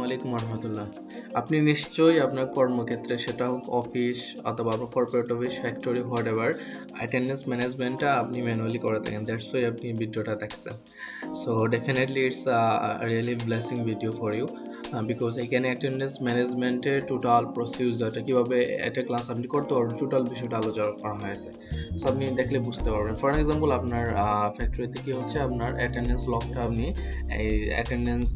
আলাইকুম রহমতুল্লাহ। আপনি নিশ্চয়ই আপনার কর্মক্ষেত্রে সেটা হোক অফিস অথবা আপনার corporate office, factory, whatever attendance ম্যানেজমেন্টটা আপনি ম্যানুয়ালি করে থাকেন। দ্যাটস ওয়াই আপনি ভিডিওটা দেখছেন। So definitely it's really blessing video for you because এখানে অ্যাটেন্ডেন্স ম্যানেজমেন্টের টোটাল প্রসিডিউরটা কীভাবে একটা ক্লাস আপনি করতে পারবেন টোটাল বিষয়টা আলোচনা করা হয়েছে। সো আপনি দেখলে বুঝতে পারবেন। ফর এক্সাম্পল আপনার ফ্যাক্টরিতে কী হচ্ছে, আপনার অ্যাটেন্ডেন্স লগটা আপনি এই অ্যাটেন্ডেন্স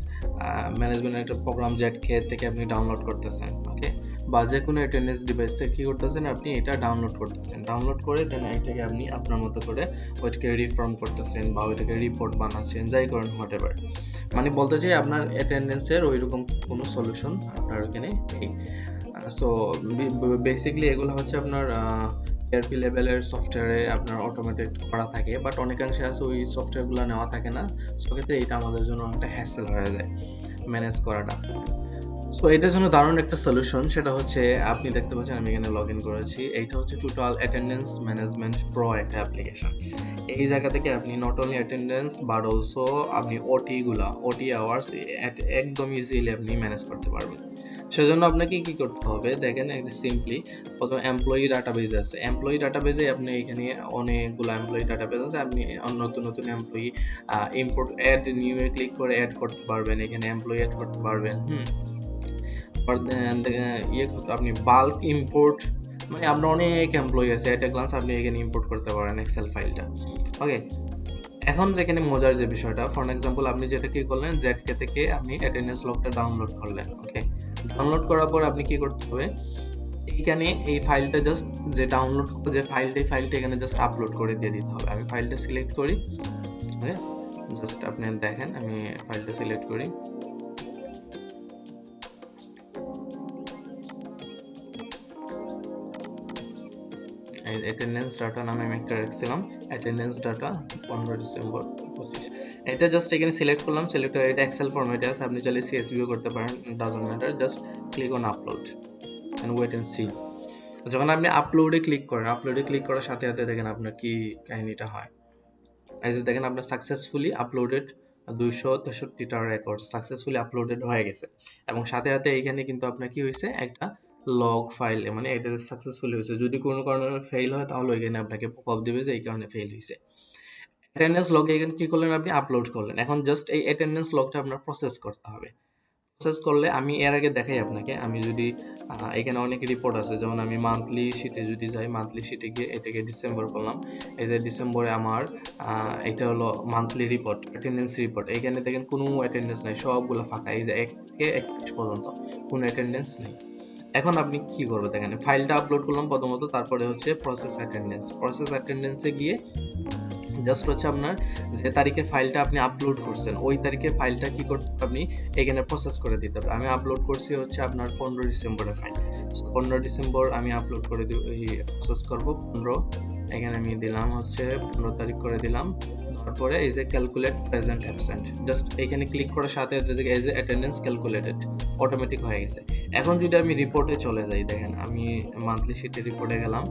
ম্যানেজমেন্টের একটা প্রোগ্রাম জেটকে থেকে আপনি ডাউনলোড করতেছেন, ওকে, বা যে কোনো অ্যাটেন্ডেন্স ডিভাইস থেকে কী করতেছেন, আপনি এটা ডাউনলোড করতেছেন। ডাউনলোড করে দেন এটাকে আপনি আপনার মতো করে ওইটাকে রিফর্ম করতেছেন বা ওইটাকে রিপোর্ট বানাচ্ছেন, যাই করেন হোয়াট এভার। মানে বলতে চাই আপনার অ্যাটেন্ডেন্সের ওইরকম কোনো সলিউশন আপনার ওইখানে নেই। সো বেসিকলি এগুলো হচ্ছে আপনার ERP লেভেলের সফটওয়্যারে আপনার অটোমেটেড করা থাকে, বাট অনেকাংশে আছে ওই সফটওয়্যারগুলো নেওয়া থাকে না। সেক্ষেত্রে এটা আমাদের জন্য অনেকটা হ্যাসেল হয়ে যায় ম্যানেজ করাটা। তো এটার জন্য দারুণ একটা সলিউশন, সেটা হচ্ছে আপনি দেখতে পাচ্ছেন আমি এখানে লগ ইন করেছি। এইটা হচ্ছে টোটাল অ্যাটেন্ডেন্স ম্যানেজমেন্ট প্রো একটা অ্যাপ্লিকেশন। এই জায়গা থেকে আপনি not only attendance but also আপনি ওটি আওয়ার্স একদম ইজিলি আপনি ম্যানেজ করতে পারবেন। সেজন্য আপনাকে কি করতে হবে দেখেন, একটা সিম্পলি প্রথম এমপ্লয়ি ডাটাবেজ আছে। এমপ্লয়ি ডাটাবেজে আপনি এখানে অনেকগুলো এমপ্লয়ি ডাটাবেজ আছে। আপনি নতুন নতুন এমপ্লয়ি ইম্পোর্ট অ্যাড নিউয়ে ক্লিক করে অ্যাড করতে পারবেন, এখানে এমপ্লয়ি অ্যাড করতে পারবেন। আপনি বাল্ক ইম্পোর্ট, মানে আপনার অনেক এমপ্লয়ি আছে, একটা গ্লান্স আপনি এখানে ইম্পোর্ট করতে পারেন এক্সেল ফাইলটা, ওকে। এখন যেখানে মজার যে বিষয়টা, ফর এক্সাম্পল আপনি যেটা কি করলেন, জেডকে থেকে আপনি অ্যাটেন্ডেন্স লগটা ডাউনলোড করলেন, ওকে। ডাউনলোড করার পর আপনি কি করতে হবে, এইখানে এই ফাইলটা জাস্ট যে ডাউনলোড যে ফাইলটা এখানে জাস্ট আপলোড করে দিয়ে দিতে হবে। আমি ফাইলটা সিলেক্ট করি, ওকে, জাস্ট আপনি দেখেন আমি ফাইলটা সিলেক্ট করি। অ্যাটেন্ডেন্স ডাটা নামে আমি একটা রাখছিলাম, অ্যাটেন্ডেন্স ডাটা 15 ডিসেম্বর 25। এটা জাস্ট এখানে সিলেক্ট করলাম, সিলেক্ট করে এটা এক্সেল ফরম্যাটে আছে, আপনি চাইলে CSV করতে পারেন, doesn't matter. Just click on upload and wait and see. যখন আপনি আপলোডে ক্লিক করার সাথে সাথে দেখেন আপনার কি কাহিনীটা হয়। এই যে দেখেন আপনার সাকসেসফুলি আপলোডেড 263টা রেকর্ড সাকসেসফুলি আপলোডেড হয়ে গেছে, এবং সাথে সাথে এইখানে কিন্তু আপনার কি হয়েছে, একটা লগ ফাইল, মানে এটা সাকসেসফুলি হয়েছে। যদি কোনো কারণে ফেল হয় তাহলে এখানে আপনাকে পপআপ দিবে যে এই কারণে ফেল হয়েছে। অ্যাটেন্ডেন্স লগে এখানে কি করলেন, আপনি আপলোড করলেন। এখন জাস্ট এই অ্যাটেন্ডেন্স লগটা আপনার প্রসেস করতে হবে। প্রসেস করলে আমি এর আগে দেখাই আপনাকে, আমি যদি এখানে অনেক রিপোর্ট আছে, যেমন আমি মান্থলি শিটে যদি যাই, মান্থলি শিটে গিয়ে এটাকে ডিসেম্বর করলাম। এই যে ডিসেম্বরে আমার এটা হলো মান্থলি রিপোর্ট, অ্যাটেন্ডেন্স রিপোর্ট। এইখানে দেখেন কোনো অ্যাটেন্ডেন্স নাই, সবগুলো ফাঁকা। এই যে 1 থেকে 31 পর্যন্ত কোনো অ্যাটেন্ডেন্স নেই। এখন আপনি কি করবেন দেখেন, ফাইলটা আপলোড করলাম প্রথমত, তারপরে হচ্ছে প্রসেস অ্যাটেন্ডেন্সে গিয়ে জাস্ট হচ্ছে আপনার যে তারিখে ফাইলটা আপনি আপলোড করছেন ওই তারিখে ফাইলটা কি করতে হবে, আপনি এখানে প্রসেস করে দিতে হবে। আমি আপলোড করছি হচ্ছে আপনার 15 ডিসেম্বরের ফাইল। 15 ডিসেম্বর আমি আপলোড করে প্রসেস করব 15। এখানে আমি দিলাম হচ্ছে 15 তারিখ করে দিলাম। তারপরে এই যে ক্যালকুলেট প্রেজেন্ট অ্যাবসেন্ট, জাস্ট এখানে ক্লিক করার সাথে সাথে এই যে অ্যাটেন্ডেন্স ক্যালকুলেটেড অটোমেটিক হয়ে গেছে। এখন যদি আমি রিপোর্টে চলে যাই, দেখেন আমি মান্থলি শিটে রিপোর্টে গেলাম।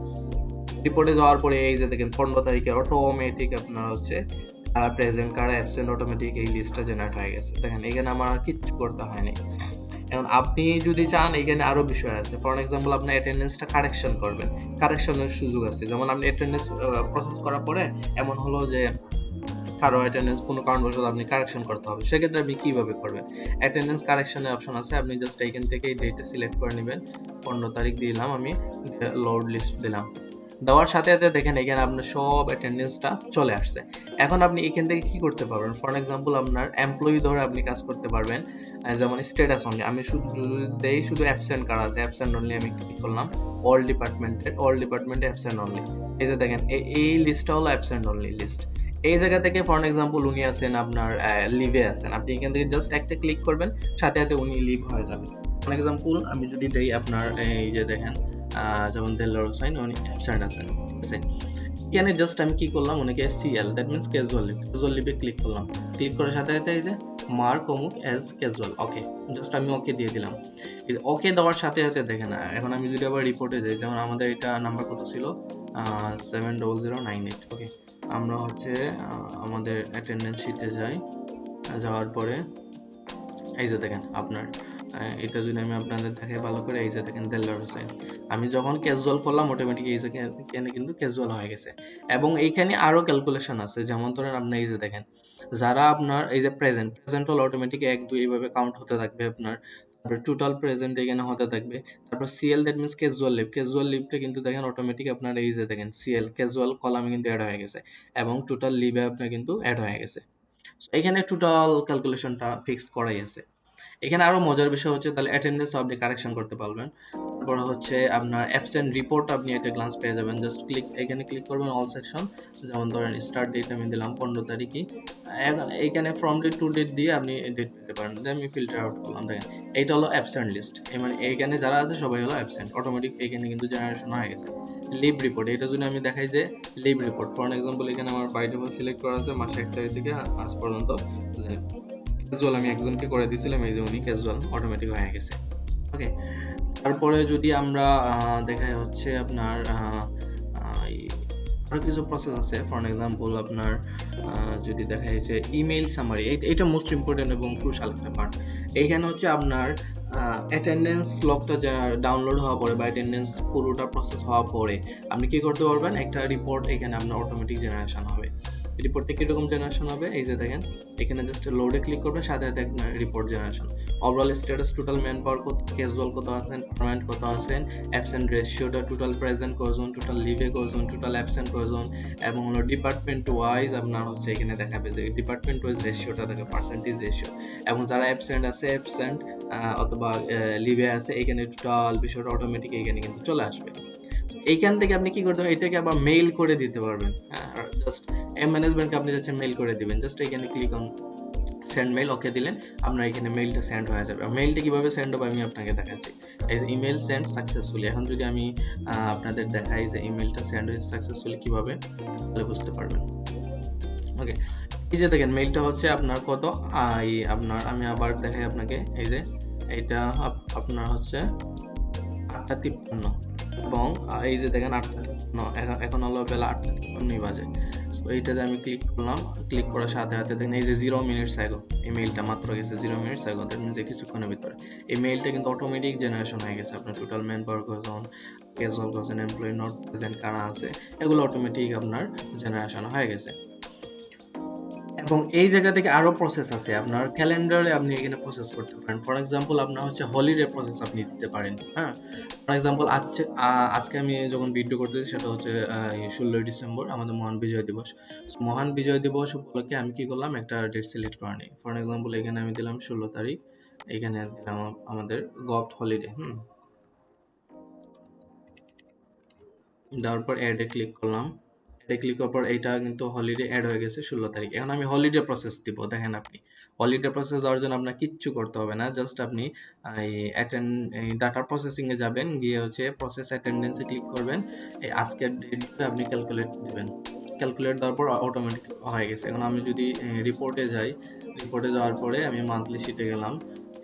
রিপোর্টে যাওয়ার পরে এই যে দেখেন 15 তারিখে অটোমেটিক আপনার হচ্ছে কারা প্রেজেন্ট কারা অ্যাবসেন্ট অটোমেটিক এই লিস্টটা জেনারেট হয়ে গেছে। দেখেন এখানে আমার আর কিচ্ছু করতে হয়নি। এখন আপনি যদি চান এখানে আরো বিষয় আছে। ফর এক্সাম্পল আপনি অ্যাটেন্ডেন্সটা কারেকশন করবেন, কারেকশনের সুযোগ আছে। যেমন আপনি অ্যাটেন্ডেন্স প্রসেস করার পরে এমন হলো যে কারো অ্যাটেন্ডেন্স কোনো কারণবশত আপনি কারেকশন করতে হবে, সেক্ষেত্রে আপনি কীভাবে করবেন, অ্যাটেন্ডেন্স কারেকশনের অপশন আছে। আপনি জাস্ট এইখান থেকে এই ডেটটা সিলেক্ট করে নেবেন। 15 তারিখ দিলাম, আমি লোড লিস্ট দিলাম। দেওয়ার সাথে সাথে দেখেন এখানে আপনার সব অ্যাটেন্ডেন্সটা চলে আসছে। এখন আপনি এখান থেকে কি করতে পারবেন, ফর এক্সাম্পল আপনার এমপ্লয়ি ধরে আপনি কাজ করতে পারবেন। যেমন স্ট্যাটাস অনলি, আমি শুধু অ্যাবসেন্ট কারা আছে, অ্যাবসেন্ট অনলি আমি ক্লিক করলাম। অল ডিপার্টমেন্টে অ্যাবসেন্ট অনলি। এই যে দেখেন এই লিস্টটা হলো অ্যাবসেন্ট অনলি লিস্ট। এই জায়গা থেকে ফর এক্সাম্পল উনি আছেন আপনার লিভে আছেন, আপনি এখান থেকে জাস্ট একটা ক্লিক করবেন, সাথে সাথে উনি লিভ হয়ে যাবেন। ফর এক্সাম্পল আমি যদি দেই আপনার এই যে দেখেন যেমন দেলোয়ার হোসাইন উনি অ্যাবসেন্ট আছেন, ঠিক আছে। এখানে জাস্ট আমি কি করলাম, ওনাকে CL দ্যাট মিনস ক্যাজুয়াল লিভে ক্লিক করলাম। ক্লিক করার সাথে সাথে এই যে মার্ক অমুক অ্যাজ ক্যাজুয়াল, ওকে, জাস্ট আমি ওকে দিয়ে দিলাম। ওকে দেওয়ার সাথে সাথে দেখেন এখন আমি যদি আবার রিপোর্টে যাই, যেমন আমাদের এটা নাম্বার কত ছিল 70098, ওকে। আমরা হচ্ছে আমাদের অ্যাটেন্ডেন্স শিটে যাই, যাওয়ার পরে এই যে দেখেন আপনার এটা যদি আমি আপনাদের দেখাই ভালো করে, এই যে দেখেন দেলোয়ার হোসেন। আমি যখন ক্যাজুয়াল করলাম অটোমেটিক এই যে এখানে কিন্তু ক্যাজুয়াল হয়ে গেছে। এবং এইখানে আরো ক্যালকুলেশন আছে, যেমন ধরেন আপনি এই যে দেখেন যারা আপনার এই যে প্রেজেন্ট হলো অটোমেটিক 1 2 এইভাবে কাউন্ট হতে থাকবে আপনার। তারপরে টোটাল প্রেজেন্ট এখানে হতে থাকবে। তারপর সিএল দ্যাট মিন্স ক্যাজুয়াল লিভটা কিন্তু দেখেন অটোমেটিক আপনার এই যে দেখেন সিএল ক্যাজুয়াল কলামে কিন্তু অ্যাড হয়ে গেছে এবং টোটাল লিভে আপনার কিন্তু অ্যাড হয়ে গেছে। এখানে টোটাল ক্যালকুলেশনটা ফিক্স করাই আছে। এখানে আরো মজার বিষয় হচ্ছে তাহলে অ্যাটেন্ডেন্স আপনি কারেকশন করতে পারবেন। তারপর হচ্ছে আপনার অ্যাবসেন্ট রিপোর্ট আপনি একটা গ্লান্স পেয়ে যাবেন। জাস্ট এখানে ক্লিক করবেন অল সেকশন। যেমন ধরেন স্টার্ট ডেট আমি দিলাম 15 তারিখই। এইখানে ফ্রম ডেট টু ডেট দিয়ে আপনি ডেট পেতে পারেন। দেন আমি ফিল্টার আউট করলাম। দেখেন এইটা হলো অ্যাবসেন্ট লিস্ট। মানে এইখানে যারা আছে সবাই হলো অ্যাবসেন্ট। অটোমেটিক এখানে কিন্তু জেনারেশন হয়ে গেছে। লিভ রিপোর্ট, এটা যদি আমি দেখাই যে লিভ রিপোর্ট ফর এক্সাম্পল এখানে আমার বাই ডিফল্ট সিলেক্ট করা আছে মাসে 1 তারিখ থেকে আজ পর্যন্ত ক্যাজুয়াল আমি একজনকে করে দিয়েছিলাম, এই যে উনি ক্যাজুয়াল অটোমেটিক হয়ে গেছে। ওকে, তারপরে যদি আমরা দেখাই হচ্ছে আপনার আরো কিছু প্রসেস আছে। ফর এক্সাম্পল আপনার যদি দেখাই যে ইমেইল সামারি, এটা মোস্ট ইম্পর্টেন্ট এবং ক্রুশাল একটা পার্ট। এইখানে হচ্ছে আপনার অ্যাটেন্ডেন্স লগটা যা ডাউনলোড হওয়ার পরে বা অ্যাটেন্ডেন্স পুরোটা প্রসেস হওয়ার পরে আপনি কি করতে পারবেন, একটা রিপোর্ট এখানে আপনার অটোমেটিক জেনারেশন হবে। রিপোর্টটা কীরকম জেনারেশন হবে, এই যে দেখেন এখানে জাস্ট লোডে ক্লিক করবেন, সাথে সাথে report generation. Overall status, total man power কত, ক্যাজুয়াল কত আছেন, পার্মানেন্ট কত আছেন, অ্যাবসেন্ট রেশিওটা, টোটাল প্রেজেন্ট কজন, টোটাল লিভে কজন, টোটাল অ্যাবসেন্ট কজন, এবং হলো ডিপার্টমেন্ট ওয়াইজ আপনার হচ্ছে এখানে দেখাবে যে ডিপার্টমেন্ট ওয়াইজ রেশিওটা থাকে, পার্সেন্টেজ রেশিও, এবং যারা অ্যাবসেন্ট আছে অ্যাবসেন্ট অথবা লিভে আছে এখানে টোটাল বিষয়টা অটোমেটিক এখানে কিন্তু চলে আসবে। এইখান থেকে আপনি কি করতে হবে, এটাকে আবার মেইল করে দিতে পারবেন। জাস্ট ম্যানেজমেন্টকে আপনি যাচ্ছে মেইল করে দিবেন, জাস্ট এখানে ক্লিক অন সেন্ড মেইল, ওকে দিলেন, আপনার এখানে মেইলটা সেন্ড হয়ে যাবে। মেইলটা কিভাবে সেন্ড হবে আমি আপনাকে দেখাচ্ছি। এই যে ইমেল সেন্ড সাকসেসফুলি, এখন যদি আমি আপনাদের দেখাই যে ইমেলটা সেন্ড হয়েছে সাকসেসফুলি কিভাবে, তাহলে বুঝতে পারবেন। ওকে, এই যে দেখেন মেইলটা হচ্ছে আপনার কত, আপনার আমি আবার দেখাই আপনাকে, এই যে এইটা আপনার হচ্ছে 8:53 এবং এই যে দেখেন 8:53 এখন হলো বেলা 8:53 বাজে। তো এইটাতে আমি ক্লিক করলাম, ক্লিক করার সাথে সাথে দেখেন এই যে 0 মিনিটস আগে এই মেইলটা মাত্র গেছে, 0 মিনিটস আগে, দ্যাট মিনস যে কিছুক্ষণের ভিতরে এই মেইলটা কিন্তু অটোমেটিক জেনারেশন হয়ে গেছে। আপনার টোটাল ম্যান পাওয়ার কজন, ক্যাজুয়াল কজন, এমপ্লয়ি নট প্রেজেন্ট কারা আছে, এগুলো অটোমেটিক আপনার জেনারেশন হয়ে গেছে। এবং এই জায়গা থেকে আরো প্রসেস আছে, আপনার ক্যালেন্ডারে আপনি এখানে প্রসেস করতে পারেন। ফর এক্সাম্পল আপনার হচ্ছে হলিডে প্রসেস আপনি দিতে পারেন। হ্যাঁ, ফর এক্সাম্পল আজকে আমি যখন ভিডিও করতেছি সেটা হচ্ছে 16 ডিসেম্বর আমাদের মহান বিজয় দিবস। মহান বিজয় দিবস উপলক্ষে আমি কি করলাম, একটা ডেট সিলেক্ট করে নিই। ফর এক্সাম্পল এখানে আমি দিলাম 16 তারিখ, এখানে দিলাম আমাদের গভট হলিডে। দেওয়ার পর অ্যাডে ক্লিক করলাম, ক্লিক করার পর এইটা কিন্তু হলিডে অ্যাড হয়ে গেছে 16 তারিখ। এখন আমি হলিডে প্রসেস দিব। দেখেন আপনি হলিডে প্রসেস দেওয়ার জন্য আপনার কিচ্ছু করতে হবে না, জাস্ট আপনি এই ডাটা প্রসেসিংয়ে যাবেন, গিয়ে হচ্ছে প্রসেস অ্যাটেন্ডেন্সে ক্লিক করবেন, এই আজকের ডেটটা আপনি ক্যালকুলেট দেবেন। ক্যালকুলেট দেওয়ার পর অটোমেটিক হয়ে গেছে। এখন আমি যদি রিপোর্টে যাই, রিপোর্টে যাওয়ার পরে আমি মান্থলি শিটে গেলাম,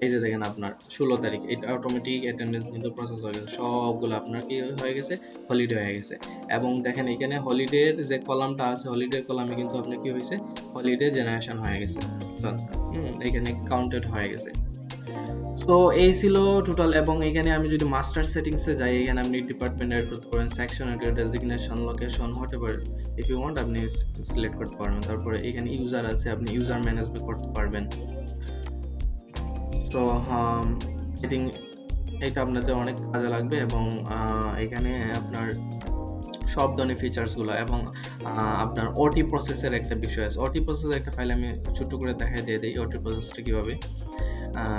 এই যে দেখেন আপনার 16 তারিখ এটা অটোমেটিক অ্যাটেন্ডেন্স কিন্তু প্রসেস হয়ে গেছে, সবগুলো আপনার কি হয়ে গেছে, হলিডে হয়ে গেছে। এবং দেখেন এখানে হলিডের যে কলামটা আছে, হলিডে কলামে কিন্তু আপনার কি হয়েছে, হলিডে জেনারেশন হয়ে গেছে, এখানে কাউন্টেড হয়ে গেছে। তো এই ছিল টোটাল। এবং এখানে আমি যদি মাস্টার সেটিংসে যাই, এখানে আপনি ডিপার্টমেন্ট এড করতে পারেন, section add, designation, location, whatever if you want আপনি সিলেক্ট করতে পারবেন। তারপরে এখানে ইউজার আছে, আপনি ইউজার ম্যানেজমেন্ট করতে পারবেন। তো আই থিঙ্ক এটা আপনাদের অনেক কাজে লাগবে। এবং এখানে আপনার সব ধরনের ফিচার্সগুলো এবং আপনার ওটি প্রসেসের একটা বিষয় আছে। ওটি প্রসেসের একটা ফাইল আমি ছোট্ট করে দেখাই দিয়ে দিই ওটি প্রসেসটা কীভাবে।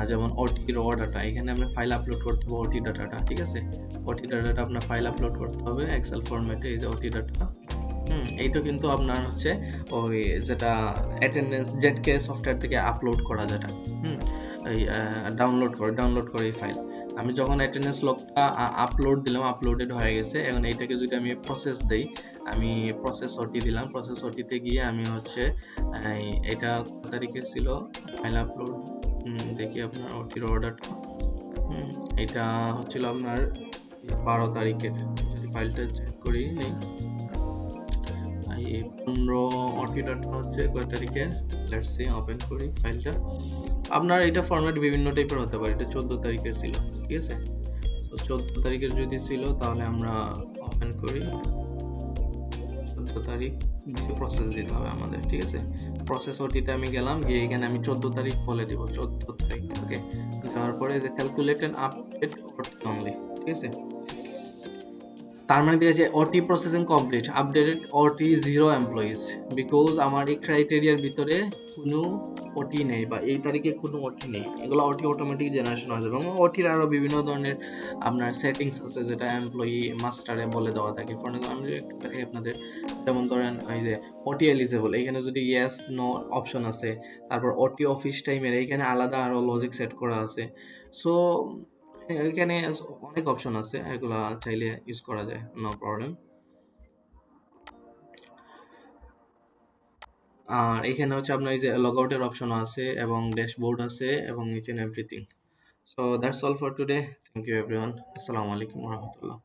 যেমন ওটি র ডাটা, এখানে আমরা ফাইল আপলোড করতে হবে ওটি ডাটাটা, ঠিক আছে। ওটি ডাটাটা আপনার ফাইল আপলোড করতে হবে এক্সেল ফরম্যাটে, এই যে ওটি ডাটা। এইটা কিন্তু আপনার হচ্ছে ওই যেটা অ্যাটেন্ডেন্স জেটকে সফটওয়্যার থেকে আপলোড করা যেটা, এই ডাউনলোড করে এই ফাইল। আমি যখন অ্যাটেন্ডেন্স লগটা আপলোড দিলাম, আপলোডেড হয়ে গেছে। এখন এইটাকে যদি আমি প্রসেস দেই, আমি প্রসেস ওটি দিলাম, প্রসেস ওটিতে গিয়ে আমি হচ্ছে এটা কত তারিখে ছিল ফাইল আপলোড, দেখি আপনার ওটির অর্ডারটা, এটা হচ্ছিল আপনার 12 তারিখের। যদি ফাইলটা চেক করি নেই, 15 ওটি ডাটা হচ্ছে কয় তারিখে, লেটস সি ওপেন করি ফাইলটা, আপনার এটা ফরম্যাট বিভিন্ন টাইপের হতে পারে। এটা 14 তারিখের ছিল। ঠিক আছে? তো 14 তারিখের যদি ছিল তাহলে আমরা ওপেন করি। 14 তারিখ দিয়ে প্রসেস দিতে হবে আমাদের। ঠিক আছে? প্রসেস ওটিতে আমি গেলাম, গিয়ে এখানে আমি 14 তারিখ বলে দিব। 14 তারিখ। ওকে? দেওয়ার পরে যে ক্যালকুলেট এন্ড আপডেট ওটি অনলি। ঠিক আছে? তার মানে দেখা যায় ওটি প্রসেসিং কমপ্লিট, আপডেটেড ওটি 0 এমপ্লয়িজ, বিকজ আমার এই ক্রাইটেরিয়ার ভিতরে কোনো ওটি নেই বা এই তারিখে কোনো ওটি নেই। এগুলো ওটি অটোমেটিক জেনারেশন হয়ে যাবে এবং ওটির আরও বিভিন্ন ধরনের আপনার সেটিংস আছে যেটা এমপ্লয়ি মাস্টারে বলে দেওয়া থাকে। ফর এক্সাম্পল আমি যদি একটু দেখাই আপনাদের, যেমন ধরেন এই যে ওটি এলিজেবল, এখানে যদি ইয়েস নো অপশন আছে, তারপর ওটি অফিস টাইমের এইখানে আলাদা আরও লজিক সেট করা আছে। সো এখানে অনেক অপশন আছে, এগুলা চাইলে ইউজ করা যায়, নো প্রবলেম। আর এখানে হচ্ছে আপনার এই যে লগ আউটের অপশন আছে এবং ড্যাশবোর্ড আছে এবং each and everything. So that's all for today. Thank you everyone. আসসালামু আলাইকুম রহমতুল্লাহ।